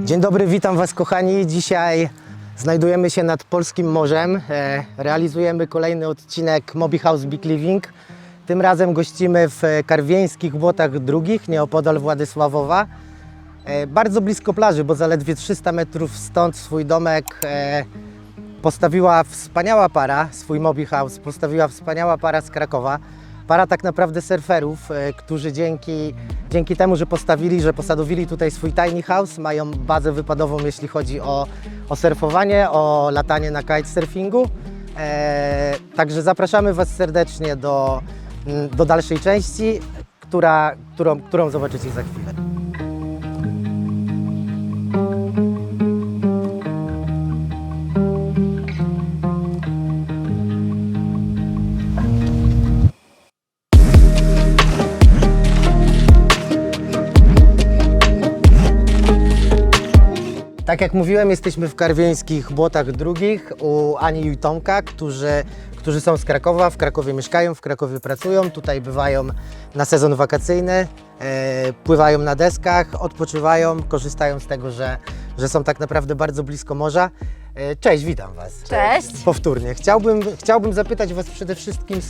Dzień dobry, witam Was kochani. Dzisiaj znajdujemy się nad Polskim Morzem. Realizujemy kolejny odcinek Mobi House Big Living. Tym razem gościmy w Karwieńskich Błotach Drugich, nieopodal Władysławowa. Bardzo blisko plaży, bo zaledwie 300 metrów stąd swój domek postawiła wspaniała para, swój Mobi House postawiła wspaniała para z Krakowa. Para tak naprawdę surferów, którzy dzięki temu, że posadowili tutaj swój tiny house, mają bazę wypadową, jeśli chodzi o surfowanie, o latanie na kitesurfingu. Także zapraszamy Was serdecznie do dalszej części, którą zobaczycie za chwilę. Tak jak mówiłem, jesteśmy w Karwieńskich Błotach Drugich u Ani i Tomka, którzy są z Krakowa, w Krakowie mieszkają, w Krakowie pracują, tutaj bywają na sezon wakacyjny, pływają na deskach, odpoczywają, korzystają z tego, że są tak naprawdę bardzo blisko morza. Cześć, witam Was. Cześć. Powtórnie. Chciałbym zapytać Was przede wszystkim,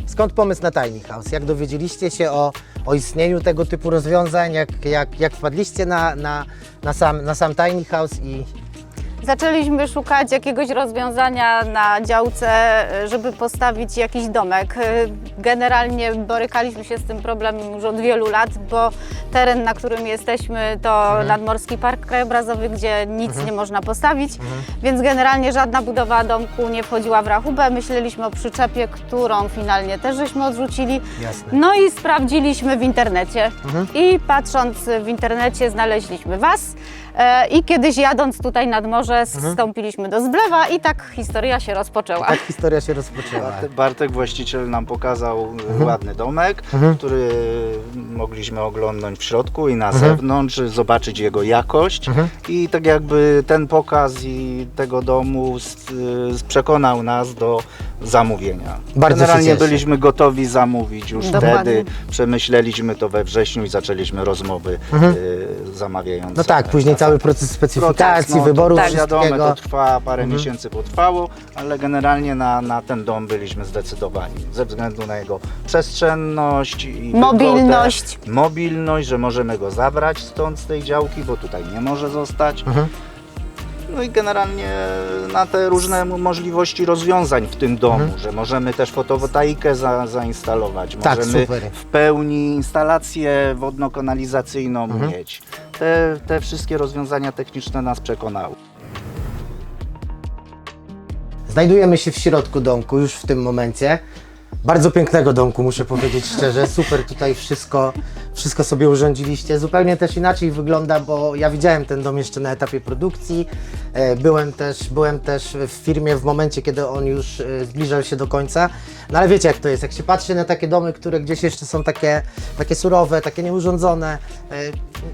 skąd pomysł na tiny house? Jak dowiedzieliście się o istnieniu tego typu rozwiązań? Jak wpadliście na sam tiny house i... Zaczęliśmy szukać jakiegoś rozwiązania na działce, żeby postawić jakiś domek. Generalnie borykaliśmy się z tym problemem już od wielu lat, bo teren, na którym jesteśmy, to Nadmorski Park Krajobrazowy, gdzie nic nie można postawić, więc generalnie żadna budowa domku nie wchodziła w rachubę. Myśleliśmy o przyczepie, którą finalnie też żeśmy odrzucili. Jasne. No i sprawdziliśmy w internecie i patrząc w internecie znaleźliśmy Was. I kiedyś jadąc tutaj nad morze zstąpiliśmy do Zblewa i tak historia się rozpoczęła. Tak historia się rozpoczęła. Bartek, właściciel, nam pokazał ładny domek, który mogliśmy oglądnąć w środku i na zewnątrz, zobaczyć jego jakość i tak jakby ten pokaz i tego domu przekonał nas do zamówienia. Bardzo Generalnie się cieszę. byliśmy gotowi zamówić już Dokładnie. wtedy, przemyśleliśmy to we wrześniu i zaczęliśmy rozmowy zamawiające. No tak, później cały proces specyfikacji, no, wyboru to wszystkiego. wiadomo, to trwa parę miesięcy potrwało, ale generalnie na ten dom byliśmy zdecydowani ze względu na jego przestrzenność i Mobilność. mobilność, że możemy go zabrać stąd z tej działki, bo tutaj nie może zostać. No i generalnie na te różne możliwości rozwiązań w tym domu, że możemy też fotowoltaikę zainstalować, Tak, możemy super. w pełni instalację wodno-kanalizacyjną mieć. Te wszystkie rozwiązania techniczne nas przekonały. Znajdujemy się w środku domku już w tym momencie. Bardzo pięknego domku, muszę powiedzieć szczerze. Super tutaj wszystko sobie urządziliście. Zupełnie też inaczej wygląda, bo ja widziałem ten dom jeszcze na etapie produkcji. Byłem też w firmie w momencie, kiedy on już zbliżał się do końca. No ale wiecie jak to jest, jak się patrzy na takie domy, które gdzieś jeszcze są takie surowe, takie nieurządzone,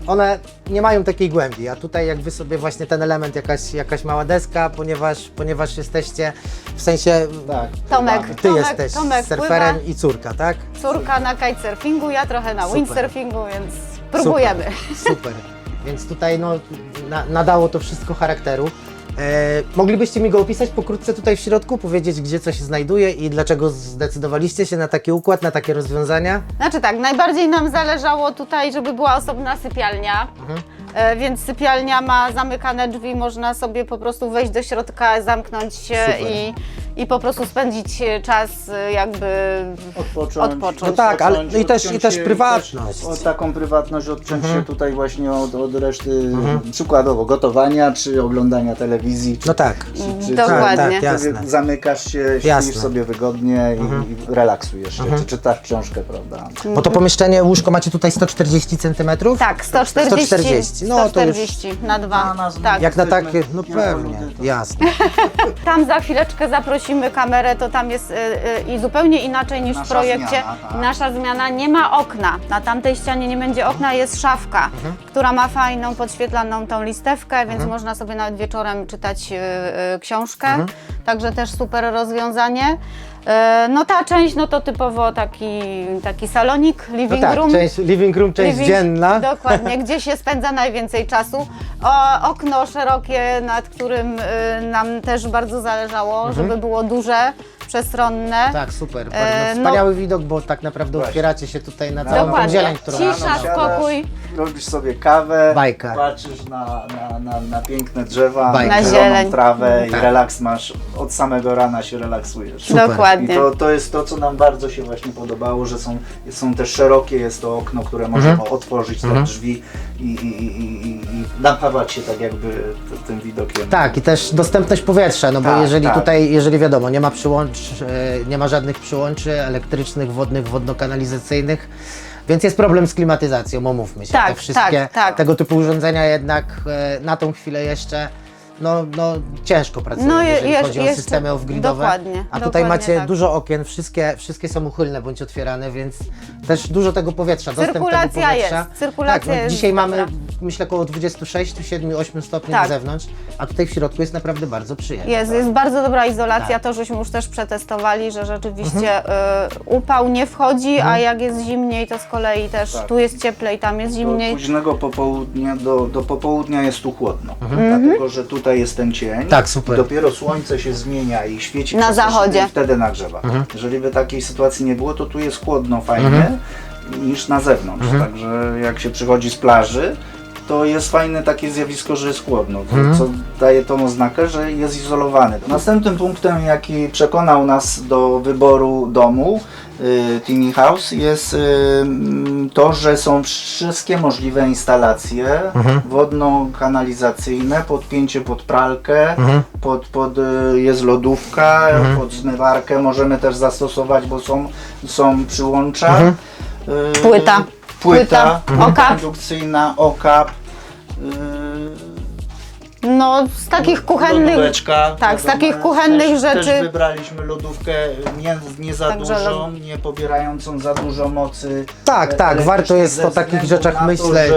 one nie mają takiej głębi, a tutaj jak Wy sobie właśnie ten element, jakaś mała deska, ponieważ jesteście, w sensie Tomek Ty jesteś Tomek surferem pływa, i córka, tak? córka na kitesurfingu, ja trochę na Super. windsurfingu, więc próbujemy. Super. Więc tutaj nadało to wszystko charakteru. Moglibyście mi go opisać pokrótce tutaj w środku, powiedzieć gdzie co się znajduje i dlaczego zdecydowaliście się na taki układ, na takie rozwiązania? Znaczy tak, najbardziej nam zależało tutaj, żeby była osobna sypialnia. Więc sypialnia ma zamykane drzwi, można sobie po prostu wejść do środka, zamknąć się i po prostu spędzić czas jakby odpocząć. No tak, ale odpocząć, no i też odciąć się, prywatność. O taką prywatność, odciąć się tutaj właśnie od reszty, przykładowo gotowania czy oglądania telewizji. No tak. Dokładnie. Tak, jasne. Zamykasz się, śpisz Jasne. sobie wygodnie i relaksujesz się, czy czytasz książkę, prawda? Bo to pomieszczenie, łóżko macie tutaj 140 cm? Tak, 140, 140. No to już 140 na 2. Tak. Jak na Jesteśmy takie, no pewnie, piątoludy, to- jasne. Tam za chwileczkę zaprosimy kamerę, to tam jest i zupełnie inaczej niż w Nasza projekcie. zmiana, tak. Nasza zmiana, nie ma okna. Na tamtej ścianie nie będzie okna, jest szafka, która ma fajną, podświetlaną tą listewkę, więc można sobie nawet wieczorem czytać książkę. Także też super rozwiązanie. No ta część, no to typowo taki salonik, No living tak, room. część living room, część dzienna. Dokładnie, gdzie się spędza najwięcej czasu. Okno szerokie, nad którym nam też bardzo zależało, żeby było duże, przestronne. Tak, super. no- Wspaniały widok, bo tak naprawdę Właśnie. otwieracie się tutaj na całą tą Dokładnie. zieleń, którą Cisza, mamy. spokój. Robisz sobie kawę, Bajka. patrzysz na piękne drzewa, Bajka. Na na zieleń. zieloną trawę Tak. i relaks masz, od samego rana się relaksujesz. Super. I Dokładnie. to jest to, co nam bardzo się właśnie podobało, że są też szerokie, jest to okno, które możemy otworzyć, te drzwi i napawać się tak jakby tym widokiem. Tak, i też dostępność powietrza, no bo Tak, jeżeli tak. tutaj, jeżeli wiadomo, nie ma nie ma żadnych przyłączy elektrycznych, wodnych, wodno-kanalizacyjnych, więc jest problem z klimatyzacją, omówmy się. Tak, Te wszystkie tak. tego typu urządzenia jednak na tą chwilę jeszcze no ciężko pracują, No, jeżeli chodzi o jeszcze- systemy off-gridowe. dokładnie, A tutaj dokładnie macie tak. dużo okien, wszystkie są uchylne bądź otwierane, więc też dużo tego powietrza, dostęp tego Cyrkulacja powietrza. jest, cyrkulacja tak, no, jest dzisiaj dobra. mamy myślę około 26, 7, 8 stopni Tak. na zewnątrz, a tutaj w środku jest naprawdę bardzo przyjemnie. Jest bardzo dobra izolacja, Tak. to żeśmy już też przetestowali, że rzeczywiście upał nie wchodzi, a jak jest zimniej, to z kolei też Tak. tu jest cieplej, tam jest Do zimniej. późnego popołudnia, do popołudnia jest tu chłodno, dlatego że tutaj jest ten cień. Tak, super. I dopiero słońce się zmienia i świeci Na przez te zachodzie. szyby i wtedy nagrzewa. Jeżeli by takiej sytuacji nie było, to tu jest chłodno fajnie niż na zewnątrz. Także jak się przychodzi z plaży, to jest fajne takie zjawisko, że jest chłodno, co daje tą oznakę, że jest izolowany. Następnym punktem, jaki przekonał nas do wyboru domu Tiny House, jest to, że są wszystkie możliwe instalacje wodno-kanalizacyjne, podpięcie pod pralkę, jest lodówka, pod zmywarkę możemy też zastosować, bo są przyłącza. Płyta. Płyta Okap. indukcyjna, okap. No z takich kuchennych, Lodóweczka, tak, z wiadomo, takich kuchennych też rzeczy. wybraliśmy lodówkę nie za Także dużą, nie pobierającą za dużo mocy. Tak, warto jest ze o takich względu rzeczach na to, myśleć.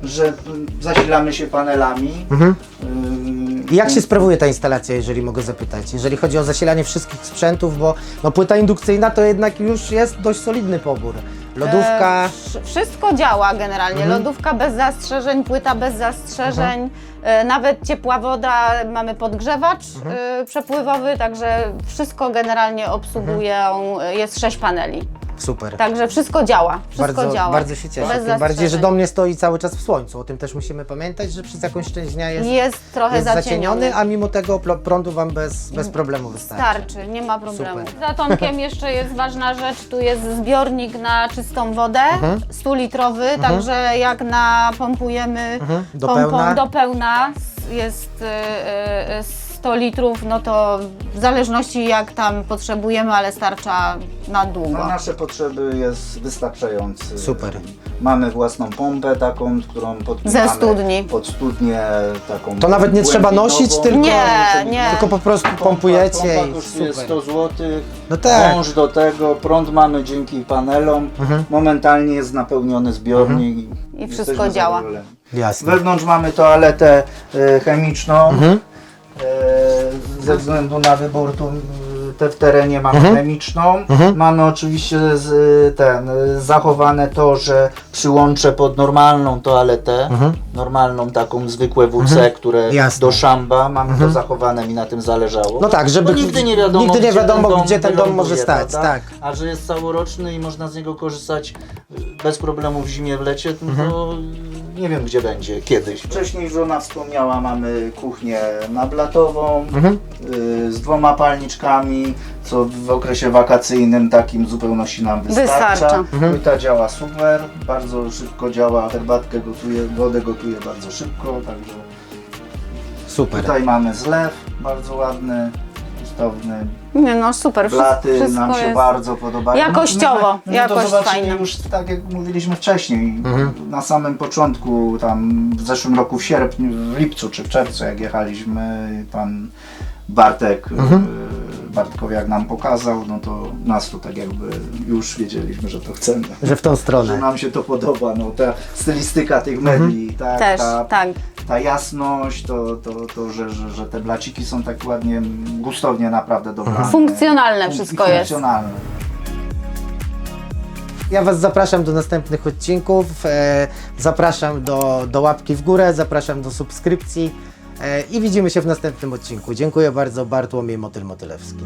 że zasilamy się panelami. I jak się sprawuje ta instalacja, jeżeli mogę zapytać? Jeżeli chodzi o zasilanie wszystkich sprzętów, bo no, płyta indukcyjna to jednak już jest dość solidny pobór. Lodówka, Wszystko działa generalnie. Lodówka bez zastrzeżeń, płyta bez zastrzeżeń, nawet ciepła woda, mamy podgrzewacz przepływowy, także wszystko generalnie obsługują, jest 6 paneli. super. Także wszystko działa. Wszystko działa. Bardzo się cieszę. Bez Tym bardziej, że zastrzeżeń. dom nie stoi cały czas w słońcu. O tym też musimy pamiętać, że przez jakąś część dnia Jest trochę jest zacieniony. a mimo tego prądu Wam bez problemu wystarczy. Starczy, nie ma problemu. Super. Za Tomkiem jeszcze jest ważna rzecz, tu jest zbiornik na czystą wodę, 100-litrowy, także jak napompujemy Do pompą pełna. do pełna, jest 100 litrów, no to w zależności jak tam potrzebujemy, ale starcza na długo. Na nasze potrzeby jest wystarczający. Super. Mamy własną pompę taką, którą podpinamy Ze studni. pod studnię taką. To nawet nie trzeba nosić, tylko- Nie. Tylko po prostu pompujecie Pompa i kosztuje super. 100 zł. No tak. Wąż do tego, prąd mamy dzięki panelom. Momentalnie jest napełniony zbiornik I wszystko jesteśmy działa. zadowoleni. Jasne. Wewnątrz mamy toaletę chemiczną. Ze względu na wybór tu w terenie mamy chemiczną. Mamy oczywiście zachowane to, że przyłącze pod normalną toaletę, normalną taką zwykłe WC, które Jasne. do szamba, mamy to zachowane, mi na tym zależało. No tak, żeby Bo nigdy nie wiadomo, gdzie ten dom może wyląduje, stać. prawda? Tak. A że jest całoroczny i można z niego korzystać bez problemu w zimie, w lecie, to nie wiem gdzie będzie kiedyś. Wcześniej żona wspomniała, mamy kuchnię nablatową z 2 palniczkami, co w okresie wakacyjnym takim w zupełności nam wystarcza. Płyta działa super, bardzo szybko działa, herbatkę gotuje, wodę gotuje bardzo szybko, także Super. tutaj mamy zlew bardzo ładny, efektowny. Nie no, super, Blaty wszystko nam się jest... bardzo podobają. Jakościowo, to jakość zobaczyli fajna. już tak jak mówiliśmy wcześniej, na samym początku, tam w zeszłym roku w sierpniu, w lipcu czy w czerwcu jak jechaliśmy, pan Bartek Bartkowiak nam pokazał, no to nas to tak jakby już wiedzieliśmy, że to chcemy. Że w tą Że stronę. nam się to podoba, no ta stylistyka tych medli, tak, Też, tak. ta jasność, to że te blaciki są tak ładnie, gustownie naprawdę dobrane. Funkcjonalne wszystko jest. Funkcjonalne. Ja Was zapraszam do następnych odcinków, zapraszam do łapki w górę, zapraszam do subskrypcji i widzimy się w następnym odcinku. Dziękuję bardzo, Bartłomiej Motyl-Motylewski.